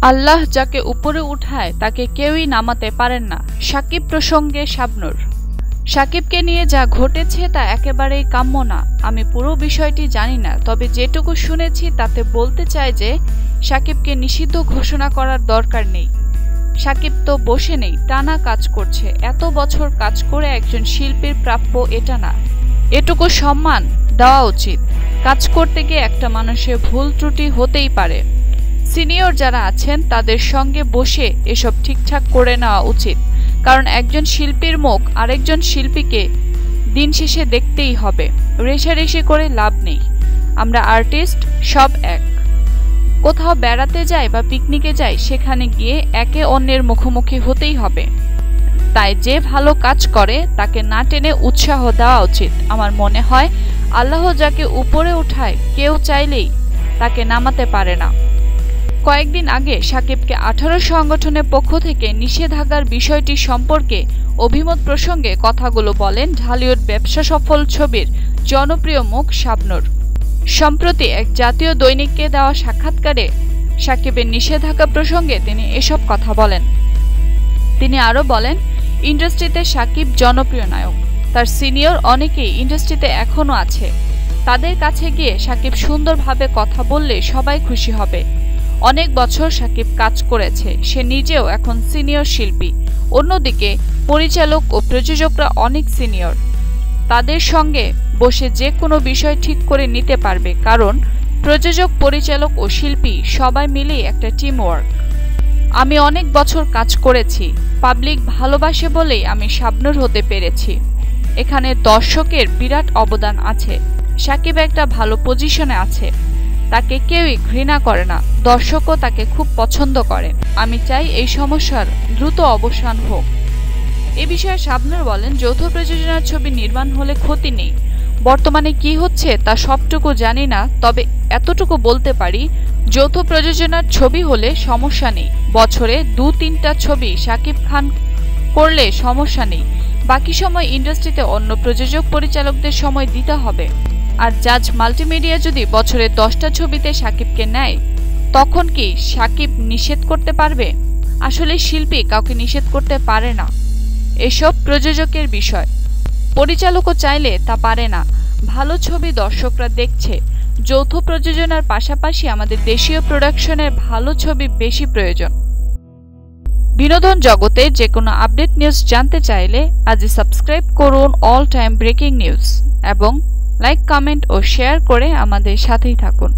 আল্লাহ যাকে উপরে উঠায় তাকে কেউই নামাতে পারেন না। সাকিব প্রসঙ্গে শাবনূর। সাকিবকে নিয়ে যা ঘটেছে তা একেবারেই কাম্য না। আমি পুরো বিষয়টি জানি না, তবে যেটুকু শুনেছি তাতে বলতে চাই যে সাকিবকে নিষিদ্ধ ঘোষণা করার দরকার নেই। সাকিব তো বসে নেই, টানা কাজ করছে। এত বছর কাজ করে একজন শিল্পীর প্রাপ্য এটা না। এটুকু সম্মান দেওয়া উচিত। কাজ করতে গিয়ে একটা মানুষের ভুল ত্রুটি হতেই পারে। সিনিয়র যারা আছেন তাদের সঙ্গে বসে এসব ঠিকঠাক করে নেওয়া উচিত, কারণ একজন শিল্পীর মুখ আরেকজন শিল্পীকে দিন শেষে দেখতেই হবে। রেষারেষি করে লাভ নেই। আমরা আর্টিস্ট, সব এক। কোথাও বেড়াতে যাই বা পিকনিকে যাই, সেখানে গিয়ে একে অন্যের মুখোমুখি হতেই হবে। তাই যে ভালো কাজ করে তাকে না টেনে উৎসাহ দেওয়া উচিত। আমার মনে হয় আল্লাহ যাকে উপরে উঠায় কেউ চাইলেই তাকে নামাতে পারে না। কয়েকদিন আগে সাকিবকে 18 সংগঠনের পক্ষ থেকে নিষেধাজ্ঞার বিষয়টি সম্পর্কে অভিমত প্রসঙ্গে কথাগুলো বলেন ঢালিউড ব্যবসা সফল ছবির জনপ্রিয় মুখ শাবনূর। সম্প্রতি এক জাতীয় দৈনিককে দেওয়া সাক্ষাৎকারে সাকিবের নিষেধাজ্ঞা প্রসঙ্গে তিনি এসব কথা বলেন। তিনি আরও বলেন, ইন্ডাস্ট্রিতে সাকিব জনপ্রিয় নায়ক। তার সিনিয়র অনেকেই ইন্ডাস্ট্রিতে এখনও আছে। তাদের কাছে গিয়ে সাকিব সুন্দরভাবে কথা বললে সবাই খুশি হবে। অনেক বছর সাকিব কাজ করেছে, সে নিজেও এখন সিনিয়র শিল্পী। অন্যদিকে পরিচালক ও প্রযোজকরা অনেক সিনিয়র। তাদের সঙ্গে বসে যে কোনো বিষয় ঠিক করে নিতে পারবে, কারণ প্রযোজক, পরিচালক ও শিল্পী সবাই মিলেই একটা টিম ওয়ার্ক। আমি অনেক বছর কাজ করেছি। পাবলিক ভালোবাসে বলেই আমি শাবনূর হতে পেরেছি। এখানে দর্শকের বিরাট অবদান আছে। সাকিব একটা ভালো পজিশনে আছে। তাকে কেউই ঘৃণা করে না, দর্শকও তাকে খুব পছন্দ করে। আমি চাই এই সমস্যার দ্রুত অবসান হোক। এ বিষয়ে শাবনূর বলেন, যৌথ প্রযোজনার ছবি নির্মাণ হলে ক্ষতি নেই। বর্তমানে কি হচ্ছে তা সবটুকু জানি না, তবে এতটুকু বলতে পারি, যৌথ প্রযোজনার ছবি হলে সমস্যা নেই। বছরে 2-3টা ছবি সাকিব খান করলে সমস্যা নেই। বাকি সময় ইন্ডাস্ট্রিতে অন্য প্রযোজক, পরিচালকদের সময় দিতে হবে। আর জাজ মাল্টিমিডিয়া যদি বছরে 10টা ছবিতে সাকিবকে নেয়, তখন কি সাকিব নিষেধ করতে পারবে? আসলে শিল্পী কাউকে নিষেধ করতে পারে না। এসব প্রযোজকের বিষয়। পরিচালকও চাইলে তা পারে না। ভালো ছবি দর্শকরা দেখছে। যৌথ প্রযোজনার পাশাপাশি আমাদের দেশীয় প্রোডাকশনের ভালো ছবি বেশি প্রয়োজন। বিনোদন জগতে যে কোনো আপডেট নিউজ জানতে চাইলে আজই সাবস্ক্রাইব করুন অল টাইম ব্রেকিং নিউজ এবং লাইক, কমেন্ট ও শেয়ার করে আমাদের সাথেই থাকুন।